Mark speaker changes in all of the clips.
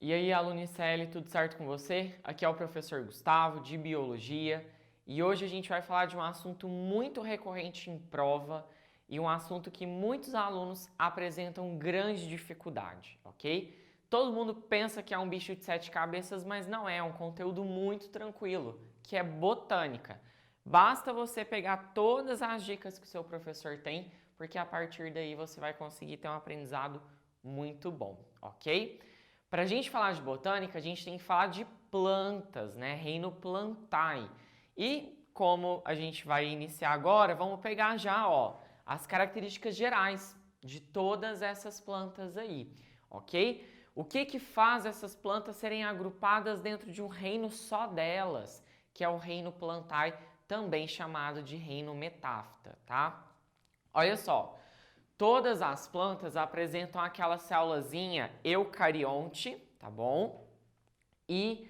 Speaker 1: E aí, aluno ICL, tudo certo com você? Aqui é o professor Gustavo, de Biologia, e hoje a gente vai falar de um assunto muito recorrente em prova e um assunto que muitos alunos apresentam grande dificuldade, ok? Todo mundo pensa que é um bicho de 7 cabeças, mas não é, um conteúdo muito tranquilo, que é botânica. Basta você pegar todas as dicas que o seu professor tem, porque a partir daí você vai conseguir ter um aprendizado muito bom, ok? Para a gente falar de botânica, a gente tem que falar de plantas, né? Reino Plantae. E como a gente vai iniciar agora, vamos pegar já, ó, as características gerais de todas essas plantas aí, ok? O que faz essas plantas serem agrupadas dentro de um reino só delas, que é o reino Plantae, também chamado de reino Metáfita, tá? Olha só. Todas as plantas apresentam aquela célulazinha eucarionte, tá bom? E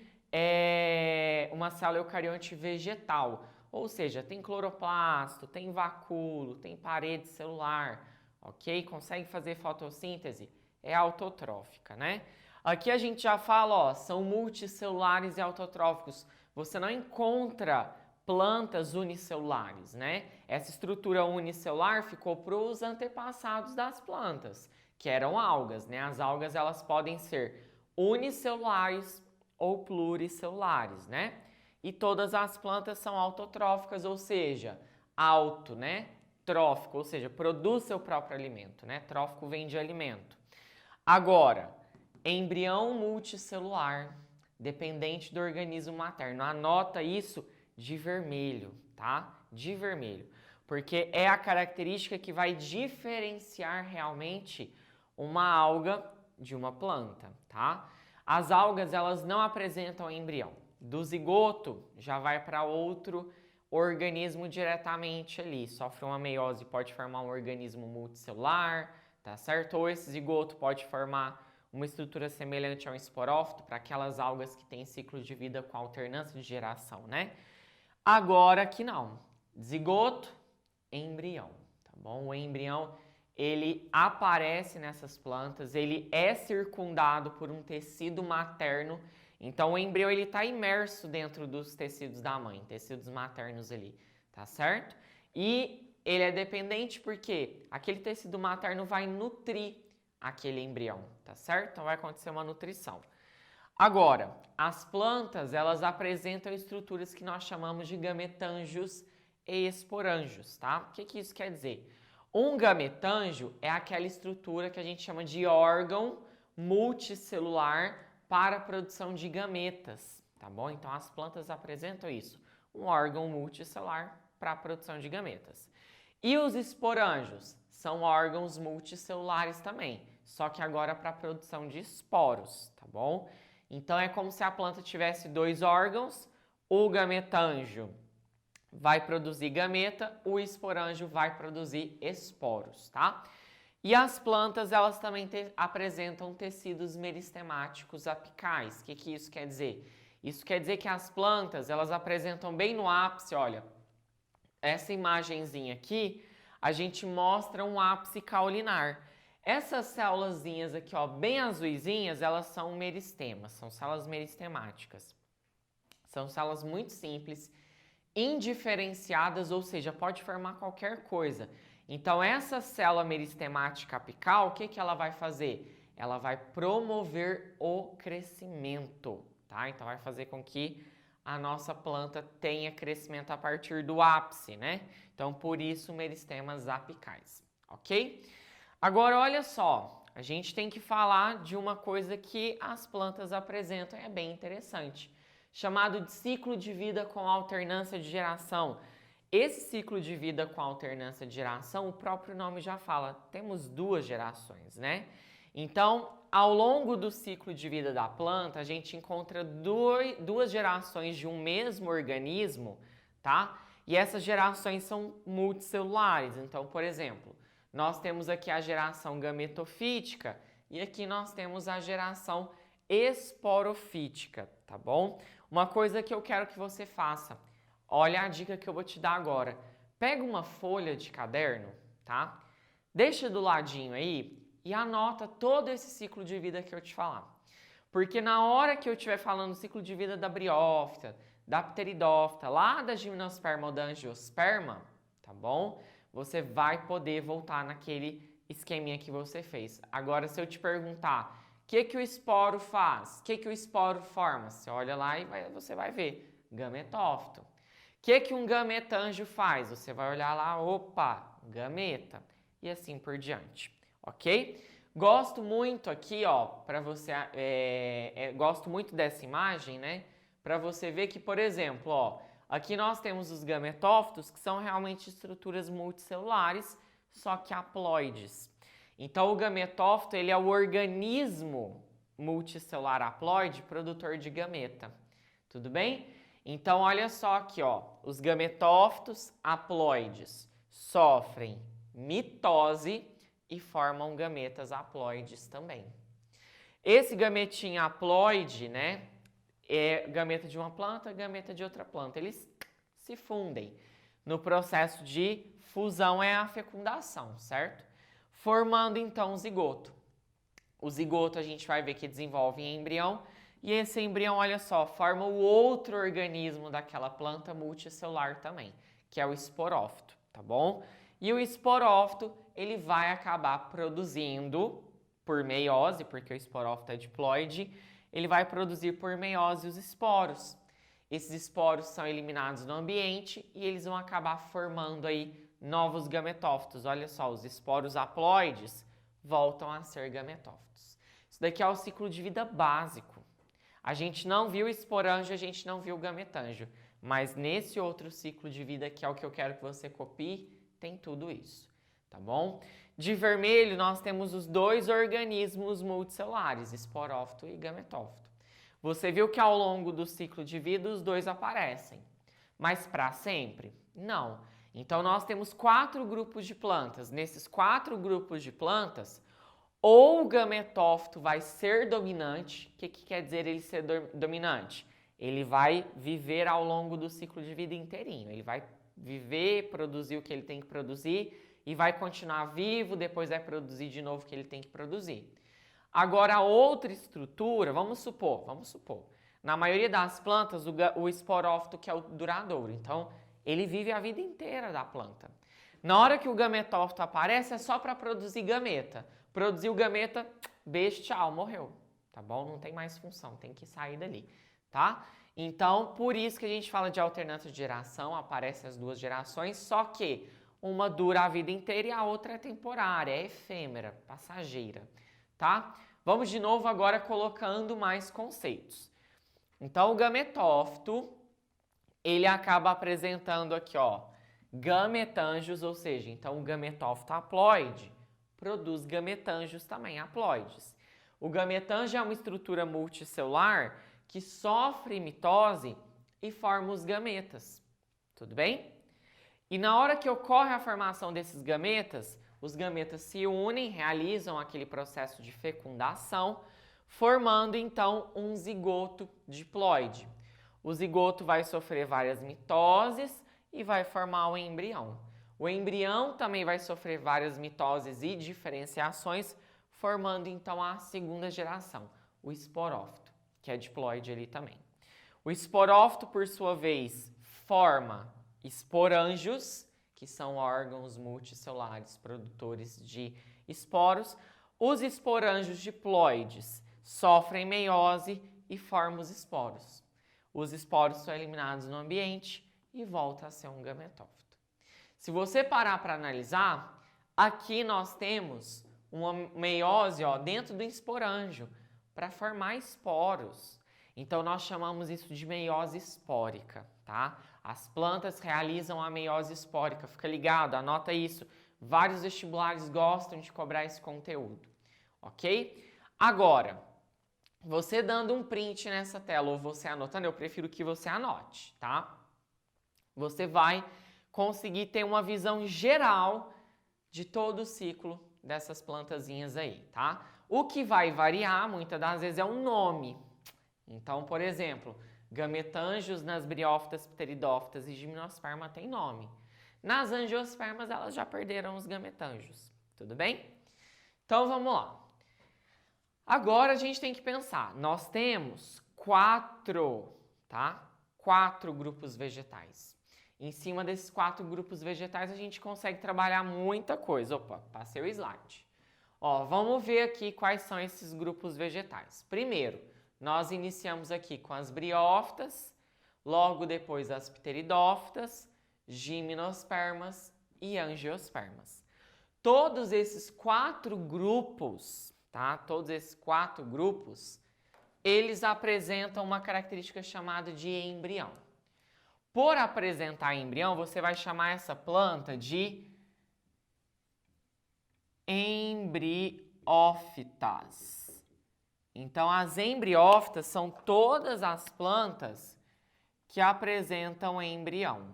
Speaker 1: uma célula eucarionte vegetal, ou seja, tem cloroplasto, tem vacúolo, tem parede celular, ok? Consegue fazer fotossíntese, é autotrófica, né? Aqui a gente já fala, ó, são multicelulares e autotróficos. Você não encontra plantas unicelulares, né? Essa estrutura unicelular ficou para os antepassados das plantas, que eram algas, né? As algas elas podem ser unicelulares ou pluricelulares, né? E todas as plantas são autotróficas, ou seja, auto, né? Trófico, ou seja, produz seu próprio alimento, né? Trófico vem de alimento. Agora, embrião multicelular, dependente do organismo materno. Anota isso de vermelho, tá? De vermelho. Porque é a característica que vai diferenciar realmente uma alga de uma planta, tá? As algas, elas não apresentam embrião. Do zigoto, já vai para outro organismo diretamente ali. Sofre uma meiose, pode formar um organismo multicelular, tá certo? Ou esse zigoto pode formar uma estrutura semelhante a um esporófito para aquelas algas que têm ciclo de vida com alternância de geração, né? Agora aqui não. Zigoto, embrião, tá bom? O embrião, ele aparece nessas plantas, ele é circundado por um tecido materno. Então o embrião ele está imerso dentro dos tecidos da mãe, tecidos maternos ali, tá certo? E ele é dependente porque aquele tecido materno vai nutrir aquele embrião, tá certo? Então vai acontecer uma nutrição. Agora, as plantas, elas apresentam estruturas que nós chamamos de gametângios e esporângios, tá? O que isso quer dizer? Um gametângio é aquela estrutura que a gente chama de órgão multicelular para a produção de gametas, tá bom? Então, as plantas apresentam isso, um órgão multicelular para a produção de gametas. E os esporângios são órgãos multicelulares também, só que agora para a produção de esporos, tá bom? Então, é como se a planta tivesse dois órgãos, o gametângio vai produzir gameta, o esporângio vai produzir esporos, tá? E as plantas, elas também apresentam tecidos meristemáticos apicais. O que isso quer dizer? Isso quer dizer que as plantas, elas apresentam bem no ápice, olha, essa imagenzinha aqui, a gente mostra um ápice caulinar. Essas célulazinhas aqui, ó, bem azuisinhas, elas são meristemas, são células meristemáticas. São células muito simples, indiferenciadas, ou seja, pode formar qualquer coisa. Então, essa célula meristemática apical, o que ela vai fazer? Ela vai promover o crescimento, tá? Então, vai fazer com que a nossa planta tenha crescimento a partir do ápice, né? Então, por isso, meristemas apicais, ok? Agora, olha só, a gente tem que falar de uma coisa que as plantas apresentam, é bem interessante, chamado de ciclo de vida com alternância de geração. Esse ciclo de vida com alternância de geração, o próprio nome já fala, temos duas gerações, né? Então, ao longo do ciclo de vida da planta, a gente encontra duas gerações de um mesmo organismo, tá? E essas gerações são multicelulares. Então, por exemplo, nós temos aqui a geração gametofítica e aqui nós temos a geração esporofítica, tá bom? Uma coisa que eu quero que você faça, olha a dica que eu vou te dar agora. Pega uma folha de caderno, tá? Deixa do ladinho aí e anota todo esse ciclo de vida que eu te falar. Porque na hora que eu estiver falando do ciclo de vida da briófita, da pteridófita, lá da gimnosperma ou da angiosperma, tá bom? Você vai poder voltar naquele esqueminha que você fez. Agora, se eu te perguntar, o que o esporo faz? O que o esporo forma? Você olha lá e você vai ver, gametófito. O que um gametanjo faz? Você vai olhar lá, opa, gameta. E assim por diante, ok? Gosto muito aqui, ó, para você, gosto muito dessa imagem, né? Para você ver que, por exemplo, ó, aqui nós temos os gametófitos, que são realmente estruturas multicelulares, só que haploides. Então, o gametófito, ele é o organismo multicelular haploide produtor de gameta. Tudo bem? Então, olha só aqui, ó, os gametófitos haploides sofrem mitose e formam gametas haploides também. Esse gametinha haploide, né, é gameta de uma planta, gameta de outra planta. Eles se fundem. No processo de fusão é a fecundação, certo? Formando então o zigoto. O zigoto a gente vai ver que desenvolve em embrião, e esse embrião, olha só, forma o outro organismo daquela planta multicelular também, que é o esporófito, tá bom? E o esporófito, ele vai acabar produzindo, por meiose, porque o esporófito é diploide, ele vai produzir por meiose os esporos. Esses esporos são eliminados no ambiente e eles vão acabar formando aí novos gametófitos. Olha só, os esporos haploides voltam a ser gametófitos. Isso daqui é o ciclo de vida básico. A gente não viu esporanjo, a gente não viu gametanjo, mas nesse outro ciclo de vida, que é o que eu quero que você copie, tem tudo isso, tá bom? De vermelho, nós temos os dois organismos multicelulares, esporófito e gametófito. Você viu que ao longo do ciclo de vida os dois aparecem, mas para sempre? Não. Então, nós temos 4 grupos de plantas. Nesses 4 grupos de plantas, ou o gametófito vai ser dominante. O que quer dizer ele ser dominante? Ele vai viver ao longo do ciclo de vida inteirinho. Ele vai viver, produzir o que ele tem que produzir e vai continuar vivo, depois vai produzir de novo o que ele tem que produzir. Agora, a outra estrutura, vamos supor, na maioria das plantas, o esporófito que é o duradouro. Então, ele vive a vida inteira da planta. Na hora que o gametófito aparece, é só para produzir gameta. Produziu gameta, beijo, tchau, morreu. Tá bom? Não tem mais função, tem que sair dali, tá? Então, por isso que a gente fala de alternância de geração, aparecem as duas gerações, só que uma dura a vida inteira e a outra é temporária, é efêmera, passageira, tá? Vamos de novo agora colocando mais conceitos. Então, o gametófito, ele acaba apresentando aqui, ó, gametanjos, ou seja, então o gametófito haploide produz gametanjos também, haploides. O gametanjo é uma estrutura multicelular que sofre mitose e forma os gametas, tudo bem? E na hora que ocorre a formação desses gametas, os gametas se unem, realizam aquele processo de fecundação, formando então um zigoto diploide. O zigoto vai sofrer várias mitoses e vai formar o embrião. O embrião também vai sofrer várias mitoses e diferenciações, formando então a segunda geração, o esporófito, que é diploide ali também. O esporófito, por sua vez, forma esporângios, que são órgãos multicelulares produtores de esporos. Os esporângios diploides sofrem meiose e formam os esporos. Os esporos são eliminados no ambiente e volta a ser um gametófito. Se você parar para analisar, aqui nós temos uma meiose, ó, dentro do esporângio para formar esporos. Então, nós chamamos isso de meiose espórica, tá? As plantas realizam a meiose espórica, fica ligado, anota isso. Vários vestibulares gostam de cobrar esse conteúdo, ok? Agora, você dando um print nessa tela ou você anotando, eu prefiro que você anote, tá? Você vai conseguir ter uma visão geral de todo o ciclo dessas plantazinhas aí, tá? O que vai variar, muitas das vezes, é o nome. Então, por exemplo, gametanjos nas briófitas, pteridófitas e gimnosperma tem nome. Nas angiospermas, elas já perderam os gametanjos, tudo bem? Então, vamos lá. Agora a gente tem que pensar, nós temos quatro grupos vegetais. Em cima desses 4 grupos vegetais a gente consegue trabalhar muita coisa. Opa, passei o slide. Ó, vamos ver aqui quais são esses grupos vegetais. Primeiro, nós iniciamos aqui com as briófitas, logo depois as pteridófitas, gimnospermas e angiospermas. Todos esses 4 grupos, Todos esses 4 grupos, eles apresentam uma característica chamada de embrião. Por apresentar embrião, você vai chamar essa planta de embriófitas. Então, as embriófitas são todas as plantas que apresentam embrião.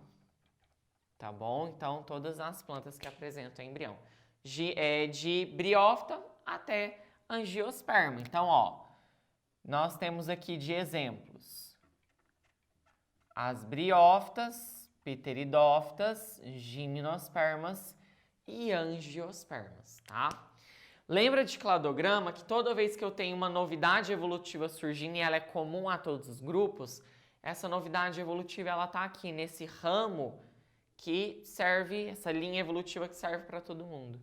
Speaker 1: Tá bom? Então, todas as plantas que apresentam embrião. De briófita até angiosperma. Então, ó, nós temos aqui de exemplos as briófitas, pteridófitas, gimnospermas e angiospermas, tá? Lembra de cladograma que toda vez que eu tenho uma novidade evolutiva surgindo e ela é comum a todos os grupos, essa novidade evolutiva ela tá aqui nesse ramo que serve, essa linha evolutiva que serve para todo mundo.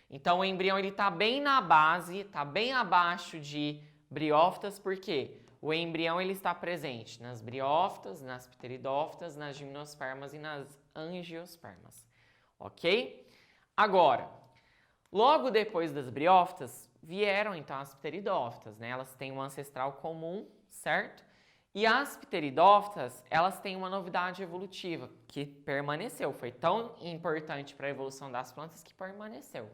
Speaker 1: Então, o embrião ele tá bem na base, tá bem abaixo de briófitas, por quê? O embrião ele está presente nas briófitas, nas pteridófitas, nas gimnospermas e nas angiospermas, ok? Agora, logo depois das briófitas, vieram então as pteridófitas, né? Elas têm um ancestral comum, certo? E as pteridófitas, elas têm uma novidade evolutiva que permaneceu, foi tão importante para a evolução das plantas que permaneceu,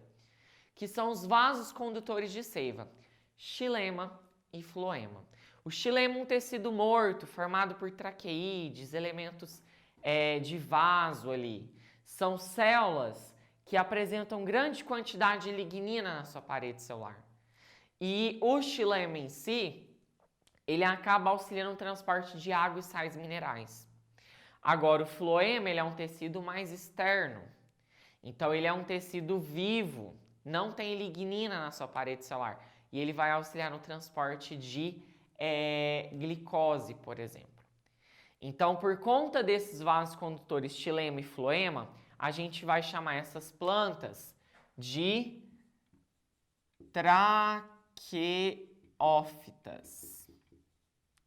Speaker 1: que são os vasos condutores de seiva, xilema e floema. O xilema é um tecido morto, formado por traqueídes, elementos de vaso ali. São células que apresentam grande quantidade de lignina na sua parede celular. E o xilema em si, ele acaba auxiliando no transporte de água e sais minerais. Agora, o floema ele é um tecido mais externo. Então, ele é um tecido vivo, não tem lignina na sua parede celular. E ele vai auxiliar no transporte de glicose, por exemplo. Então, por conta desses vasos condutores xilema e floema, a gente vai chamar essas plantas de traqueófitas,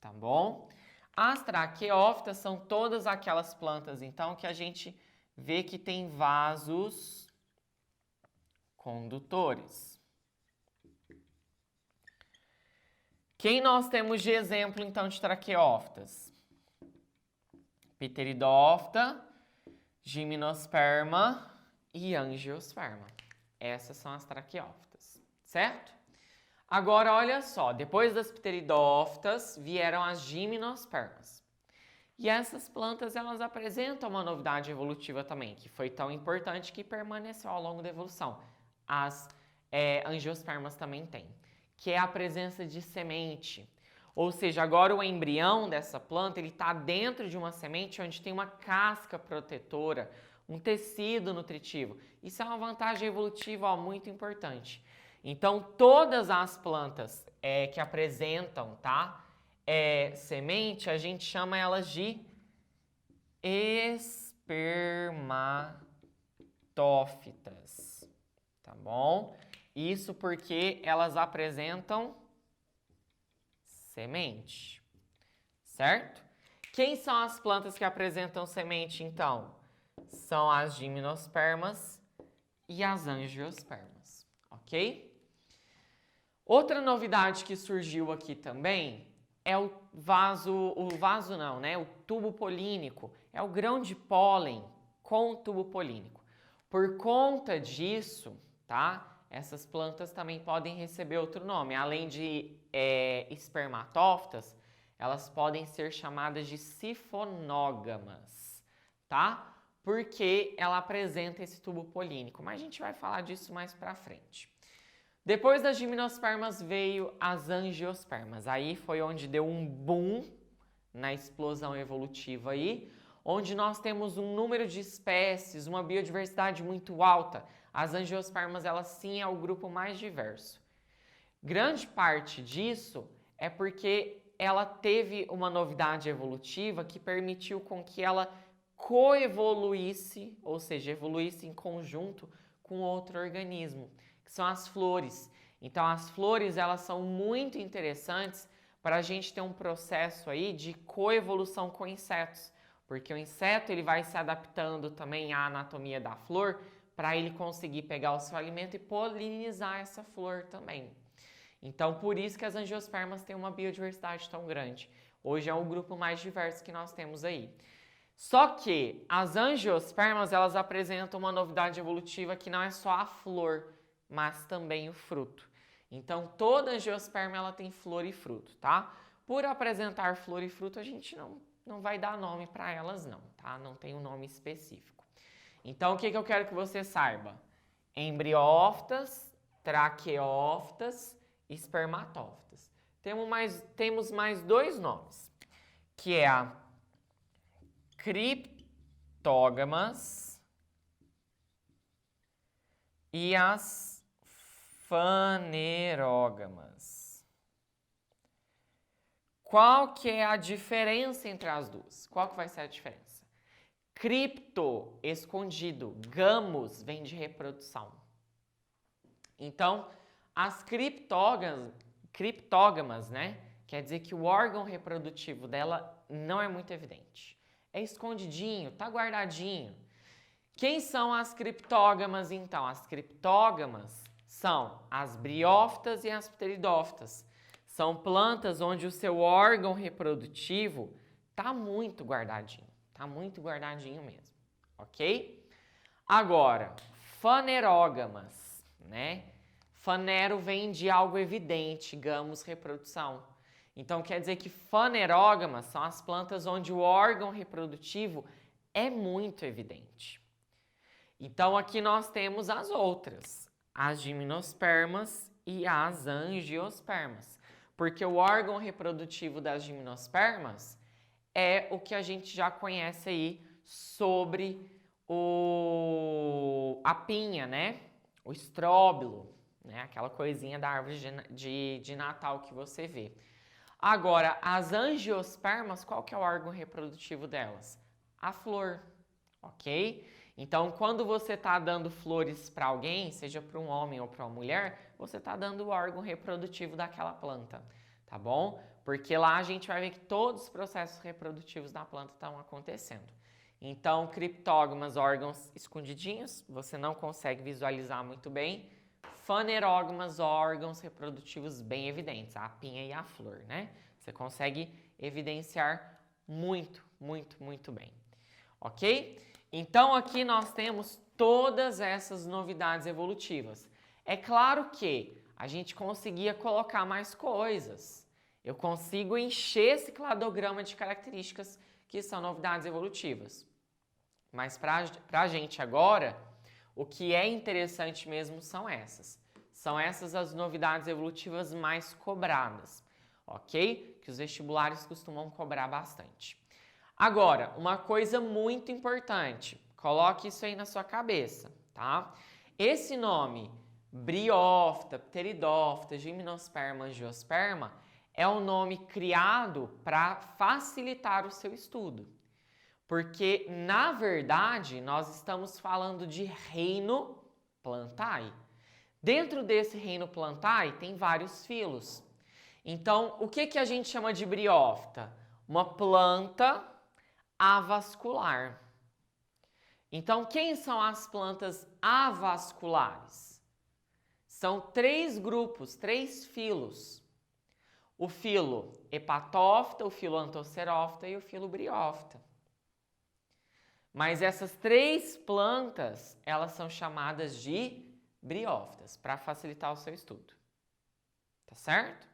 Speaker 1: tá bom? As traqueófitas são todas aquelas plantas, então, que a gente vê que tem vasos condutores. Quem nós temos de exemplo, então, de traqueófitas? Pteridófita, gimnosperma e angiosperma. Essas são as traqueófitas, certo? Agora, olha só, depois das pteridófitas vieram as gimnospermas. E essas plantas, elas apresentam uma novidade evolutiva também, que foi tão importante que permaneceu ao longo da evolução. As angiospermas também têm, que é a presença de semente. Ou seja, agora o embrião dessa planta, ele está dentro de uma semente onde tem uma casca protetora, um tecido nutritivo. Isso é uma vantagem evolutiva muito importante. Então, todas as plantas que apresentam, semente, a gente chama elas de espermatófitas, tá bom? Isso porque elas apresentam semente, certo? Quem são as plantas que apresentam semente, então? São as gimnospermas e as angiospermas, ok? Outra novidade que surgiu aqui também é o tubo polínico, é o grão de pólen com tubo polínico. Por conta disso, essas plantas também podem receber outro nome. Além de espermatófitas, elas podem ser chamadas de sifonógamas, Porque ela apresenta esse tubo polínico. Mas a gente vai falar disso mais pra frente. Depois das gimnospermas veio as angiospermas. Aí foi onde deu um boom na explosão evolutiva aí, onde nós temos um número de espécies, uma biodiversidade muito alta. As angiospermas, elas sim é o grupo mais diverso. Grande parte disso é porque ela teve uma novidade evolutiva que permitiu com que ela coevoluísse, ou seja, evoluísse em conjunto com outro organismo, que são as flores. Então, as flores, elas são muito interessantes para a gente ter um processo aí de coevolução com insetos, porque o inseto ele vai se adaptando também à anatomia da flor para ele conseguir pegar o seu alimento e polinizar essa flor também. Então, por isso que as angiospermas têm uma biodiversidade tão grande. Hoje é o grupo mais diverso que nós temos aí. Só que as angiospermas, elas apresentam uma novidade evolutiva que não é só a flor, mas também o fruto. Então, toda angiosperma ela tem flor e fruto, tá? Por apresentar flor e fruto, a gente não vai dar nome para elas não, tá? Não tem um nome específico. Então, o que eu quero que você saiba? Embriófitas, traqueófitas, espermatófitas. Temos mais dois nomes, que é a criptógamas e as fanerógamas. Qual que é a diferença entre as duas? Qual que vai ser a diferença? Cripto, escondido. Gamos vem de reprodução. Então, as criptógamas, né? Quer dizer que o órgão reprodutivo dela não é muito evidente. É escondidinho, tá guardadinho. Quem são as criptógamas, então? As criptógamas são as briófitas e as pteridófitas. São plantas onde o seu órgão reprodutivo tá muito guardadinho mesmo, ok? Agora, fanerógamas, né? Fanero vem de algo evidente, gamos, reprodução. Então, quer dizer que fanerógamas são as plantas onde o órgão reprodutivo é muito evidente. Então, aqui nós temos as outras, as gimnospermas e as angiospermas. Porque o órgão reprodutivo das gimnospermas é o que a gente já conhece aí sobre a pinha, né? O estróbilo, né? Aquela coisinha da árvore de Natal que você vê. Agora, as angiospermas, qual que é o órgão reprodutivo delas? A flor, ok? Então, quando você está dando flores para alguém, seja para um homem ou para uma mulher, você está dando o órgão reprodutivo daquela planta, tá bom? Porque lá a gente vai ver que todos os processos reprodutivos da planta estão acontecendo. Então, criptógamas, órgãos escondidinhos, você não consegue visualizar muito bem. Fanerógamas, órgãos reprodutivos bem evidentes, a pinha e a flor, né? Você consegue evidenciar muito bem, ok? Então, aqui nós temos todas essas novidades evolutivas. É claro que a gente conseguia colocar mais coisas. Eu consigo encher esse cladograma de características que são novidades evolutivas. Mas para a gente agora, o que é interessante mesmo são essas. São essas as novidades evolutivas mais cobradas, ok? Que os vestibulares costumam cobrar bastante. Agora, uma coisa muito importante, coloque isso aí na sua cabeça, tá? Esse nome, briófita, pteridófita, gimnosperma, angiosperma, é um nome criado para facilitar o seu estudo. Porque, na verdade, nós estamos falando de reino Plantae. Dentro desse reino Plantae tem vários filos. Então, o que a gente chama de briófita? Uma planta avascular. Então, quem são as plantas avasculares? São 3 grupos, 3 filos. O filo hepatófita, o filo anthocerófita e o filo briófita. Mas essas 3 plantas, elas são chamadas de briófitas, para facilitar o seu estudo. Tá certo?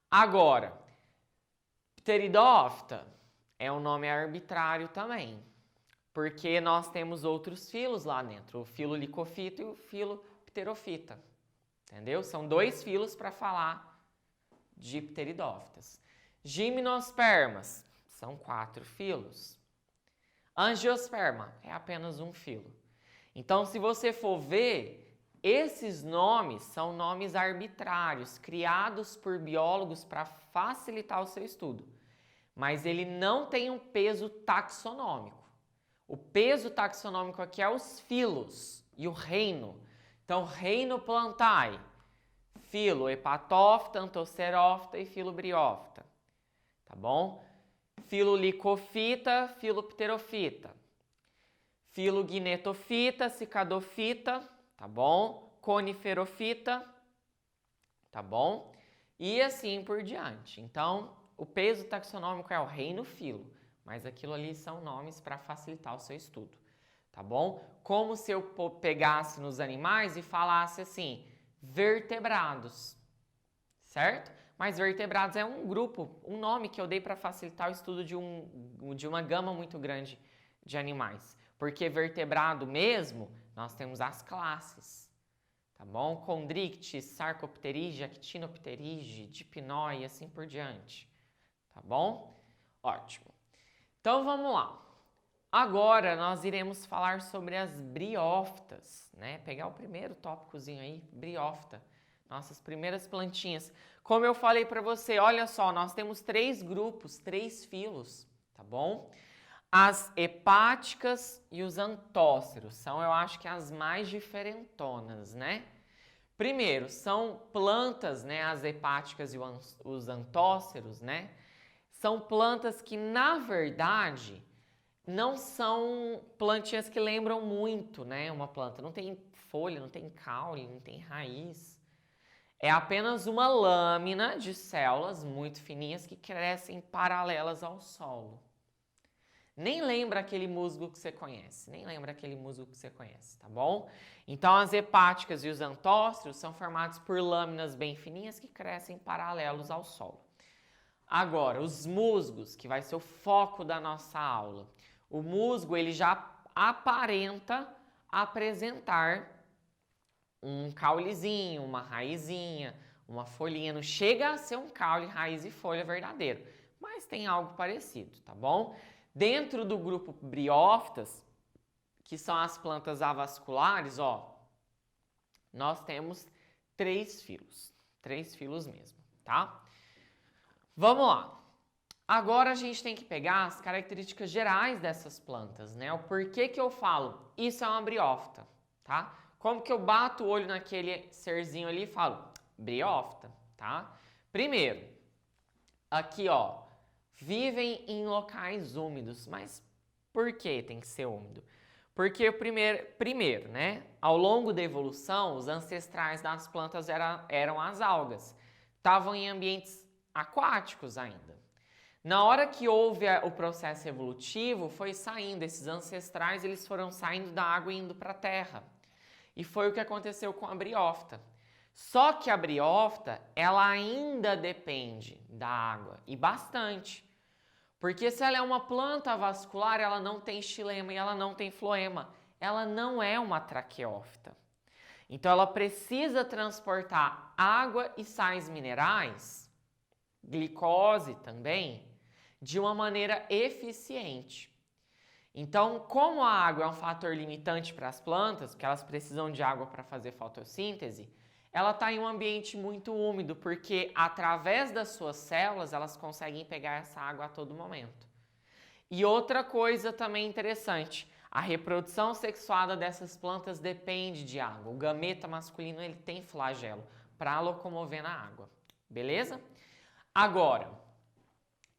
Speaker 1: Agora, pteridófita é um nome arbitrário também, porque nós temos outros filos lá dentro, o filo licofita e o filo pterofita. Entendeu? São 2 filos para falar de pteridófitas. Gimnospermas são 4 filos. Angiosperma é apenas um filo. Então, se você for ver, esses nomes são nomes arbitrários, criados por biólogos para facilitar o seu estudo. Mas ele não tem um peso taxonômico. O peso taxonômico aqui é os filos e o reino. Então, reino Plantae, filo Hepatóphyta, Anthoceróphyta e filo Bryophyta. Tá bom? Filo Licofita, filo Pterofita. Filo Gnetofita, Cicadofita, tá bom? Coniferofita, tá bom? E assim por diante. Então, o peso taxonômico é o reino filo, mas aquilo ali são nomes para facilitar o seu estudo, tá bom? Como se eu pegasse nos animais e falasse assim, vertebrados, certo? Mas vertebrados é um grupo, um nome que eu dei para facilitar o estudo de uma gama muito grande de animais. Porque vertebrado mesmo, nós temos as classes, tá bom? Chondrictis, Sarcopterige, Actinopterige, Dipnoi e assim por diante, tá bom? Ótimo. Então vamos lá. Agora nós iremos falar sobre as briófitas, né? Pegar o primeiro tópicozinho aí, briófita, nossas primeiras plantinhas. Como eu falei para você, olha só, nós temos 3 grupos, 3 filos, tá bom? As hepáticas e os antóceros são, eu acho que as mais diferentonas, né? Primeiro, são plantas, né? As hepáticas e os antóceros, né? São plantas que, na verdade, não são plantinhas que lembram muito, né? Uma planta não tem folha, não tem caule, não tem raiz. É apenas uma lâmina de células muito fininhas que crescem paralelas ao solo. Nem lembra aquele musgo que você conhece, tá bom? Então, as hepáticas e os antóceros são formados por lâminas bem fininhas que crescem paralelos ao solo. Agora, os musgos, que vai ser o foco da nossa aula. O musgo, ele já aparenta apresentar um caulezinho, uma raizinha, uma folhinha. Não chega a ser um caule, raiz e folha verdadeiro, mas tem algo parecido, tá bom? Dentro do grupo briófitas, que são as plantas avasculares, ó, nós temos 3 filos mesmo, tá? Vamos lá. Agora a gente tem que pegar as características gerais dessas plantas, né? O porquê que eu falo, isso é uma briófita, tá? Como que eu bato o olho naquele serzinho ali e falo, briófita, tá? Primeiro, aqui, ó, vivem em locais úmidos, mas por que tem que ser úmido? Porque primeiro, né, ao longo da evolução, os ancestrais das plantas eram as algas, estavam em ambientes aquáticos ainda. Na hora que houve o processo evolutivo, foi saindo, esses ancestrais eles foram saindo da água e indo para a terra. E foi o que aconteceu com a briófita. Só que a briófita, ela ainda depende da água, e bastante. Porque se ela é uma planta vascular, ela não tem xilema e ela não tem floema. Ela não é uma traqueófita. Então, ela precisa transportar água e sais minerais, glicose também, de uma maneira eficiente. Então, como a água é um fator limitante para as plantas, porque elas precisam de água para fazer fotossíntese, ela está em um ambiente muito úmido, porque através das suas células elas conseguem pegar essa água a todo momento. E outra coisa também interessante, a reprodução sexuada dessas plantas depende de água. O gameta masculino ele tem flagelo para locomover na água, beleza? Agora,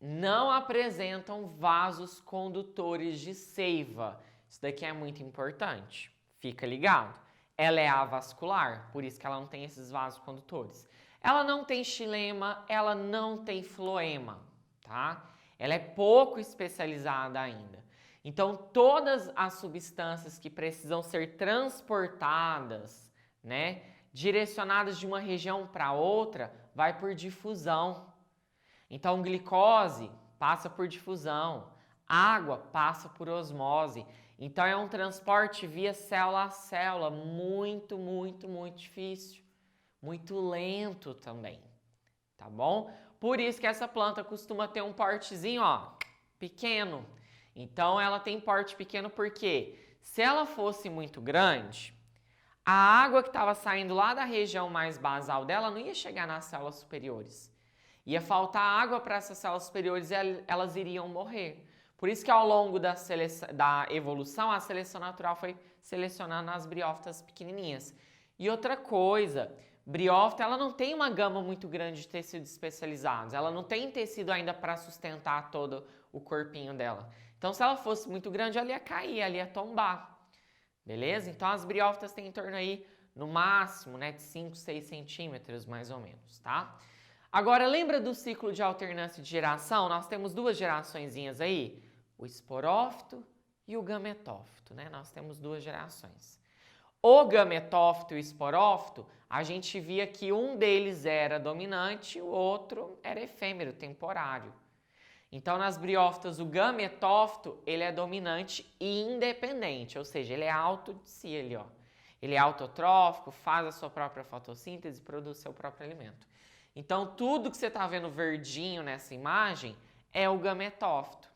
Speaker 1: não apresentam vasos condutores de seiva. Isso daqui é muito importante, fica ligado. Ela é avascular, por isso que ela não tem esses vasos condutores. Ela não tem xilema, ela não tem floema, tá? Ela é pouco especializada ainda. Então, todas as substâncias que precisam ser transportadas, né, direcionadas de uma região para outra, vai por difusão. Então, glicose passa por difusão, água passa por osmose. Então, é um transporte via célula a célula, muito, muito, muito difícil. Muito lento também, tá bom? Por isso que essa planta costuma ter um portezinho, ó, pequeno. Então, ela tem porte pequeno porque se ela fosse muito grande, a água que estava saindo lá da região mais basal dela não ia chegar nas células superiores. Ia faltar água para essas células superiores e elas iriam morrer. Por isso que ao longo da evolução, a seleção natural foi selecionando as briófitas pequenininhas. E outra coisa, briófita ela não tem uma gama muito grande de tecidos especializados. Ela não tem tecido ainda para sustentar todo o corpinho dela. Então, se ela fosse muito grande, ela ia cair, ela ia tombar. Beleza? Então, as briófitas têm em torno aí, no máximo, né, de 5, 6 centímetros, mais ou menos, tá? Agora, lembra do ciclo de alternância de geração? Nós temos duas geraçõezinhas aí, o esporófito e o gametófito, né? Nós temos duas gerações. O gametófito e o esporófito, a gente via que um deles era dominante e o outro era efêmero, temporário. Então, nas briófitas, o gametófito, ele é dominante e independente, ou seja, ele é auto de si, ele é autotrófico, faz a sua própria fotossíntese, produz seu próprio alimento. Então, tudo que você está vendo verdinho nessa imagem é o gametófito.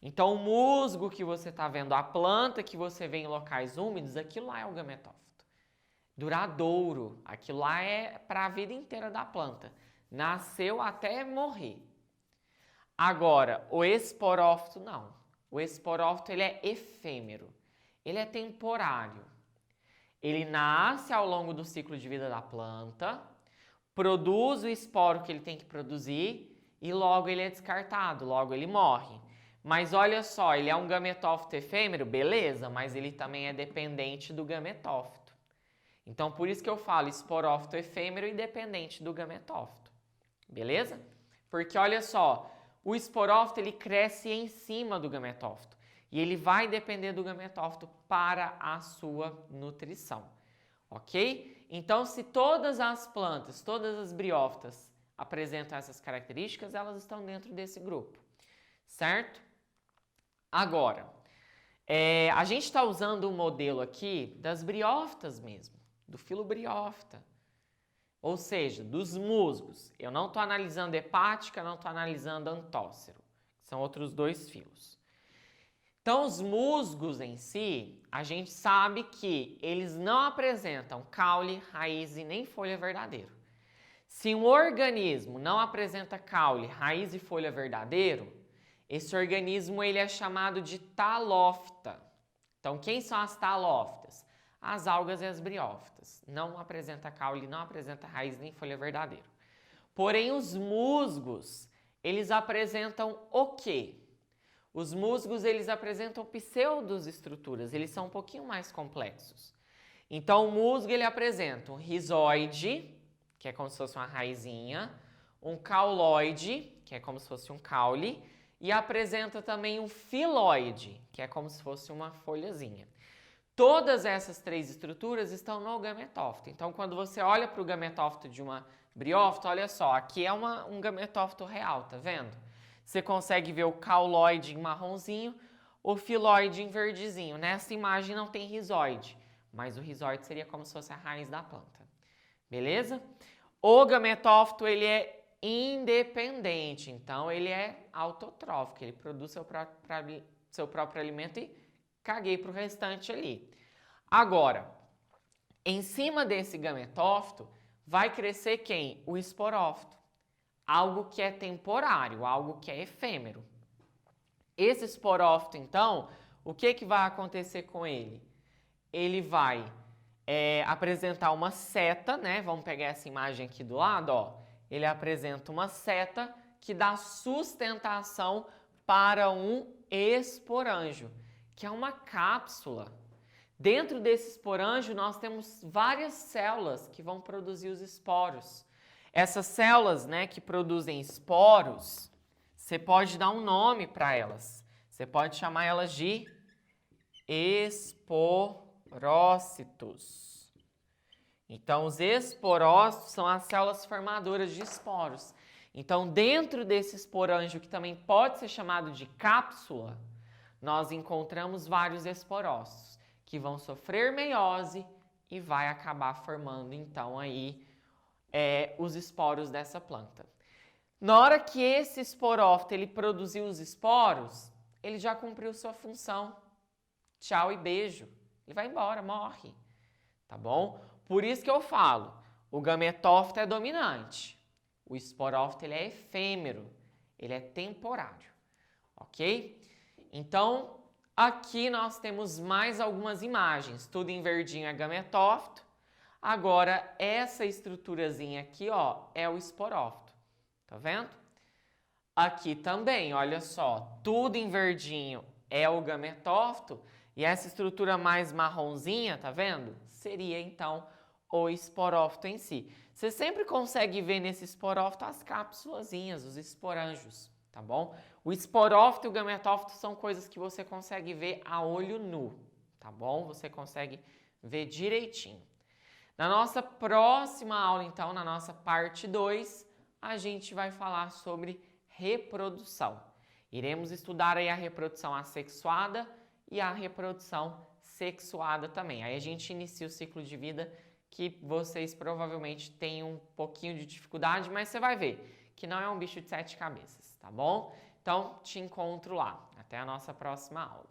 Speaker 1: Então, o musgo que você está vendo, a planta que você vê em locais úmidos, aquilo lá é o gametófito. Duradouro, aquilo lá é para a vida inteira da planta. Nasceu até morrer. Agora, o esporófito não. O esporófito ele é efêmero, ele é temporário. Ele nasce ao longo do ciclo de vida da planta, produz o esporo que ele tem que produzir e logo ele é descartado, logo ele morre. Mas olha só, ele é um gametófito efêmero, beleza, mas ele também é dependente do gametófito. Então, por isso que eu falo esporófito efêmero e dependente do gametófito, beleza? Porque olha só, o esporófito ele cresce em cima do gametófito e ele vai depender do gametófito para a sua nutrição, ok? Então, se todas as plantas, todas as briófitas apresentam essas características, elas estão dentro desse grupo, certo? Agora, a gente está usando o modelo aqui das briófitas mesmo, do filo briófita. Ou seja, dos musgos. Eu não estou analisando hepática, não estou analisando antócero, que são outros dois filos. Então, os musgos em si, a gente sabe que eles não apresentam caule, raiz e nem folha verdadeiro. Se um organismo não apresenta caule, raiz e folha verdadeiro, esse organismo ele é chamado de talófita. Então, quem são as talófitas? As algas e as briófitas. Não apresenta caule, não apresenta raiz nem folha verdadeiro. Porém, os musgos, eles apresentam o quê? Os musgos, eles apresentam pseudoestruturas, eles são um pouquinho mais complexos. Então, o musgo, ele apresenta um rizoide, que é como se fosse uma raizinha, um cauloide, que é como se fosse um caule, e apresenta também um filoide, que é como se fosse uma folhazinha. Todas essas três estruturas estão no gametófito. Então, quando você olha para o gametófito de uma briófita, olha só, aqui é um gametófito real, tá vendo? Você consegue ver o cauloide em marronzinho, o filoide em verdezinho. Nessa imagem não tem rizoide, mas o rizoide seria como se fosse a raiz da planta. Beleza? O gametófito, ele é independente, então ele é autotrófico, ele produz seu próprio alimento e caguei para o restante ali. Agora, em cima desse gametófito, vai crescer quem? O esporófito. Algo que é temporário, algo que é efêmero. Esse esporófito, então, o que vai acontecer com ele? Ele vai apresentar uma seta, né? Vamos pegar essa imagem aqui do lado, ó. Ele apresenta uma seta que dá sustentação para um esporanjo, que é uma cápsula. Dentro desse esporanjo, nós temos várias células que vão produzir os esporos. Essas células, né, que produzem esporos, você pode dar um nome para elas. Você pode chamar elas de esporócitos. Então, os esporócitos são as células formadoras de esporos. Então, dentro desse esporanjo, que também pode ser chamado de cápsula, nós encontramos vários esporócitos que vão sofrer meiose e vai acabar formando, então, aí os esporos dessa planta. Na hora que esse esporófito ele produziu os esporos, ele já cumpriu sua função. Tchau e beijo. Ele vai embora, morre. tá bom? Por isso que eu falo, o gametófito é dominante, o esporófito ele é efêmero, ele é temporário, ok? Então, aqui nós temos mais algumas imagens, tudo em verdinho é gametófito. Agora, essa estruturazinha aqui, ó, é o esporófito, tá vendo? Aqui também, olha só, tudo em verdinho é o gametófito e essa estrutura mais marronzinha, tá vendo? Seria, então, o esporófito em si. Você sempre consegue ver nesse esporófito as cápsulazinhas, os esporângios, tá bom? O esporófito e o gametófito são coisas que você consegue ver a olho nu, tá bom? Você consegue ver direitinho. Na nossa próxima aula, então, na nossa parte 2, a gente vai falar sobre reprodução. Iremos estudar aí a reprodução assexuada e a reprodução sexuada também. Aí a gente inicia o ciclo de vida que vocês provavelmente têm um pouquinho de dificuldade, mas você vai ver que não é um bicho de 7 cabeças, tá bom? Então, te encontro lá. Até a nossa próxima aula.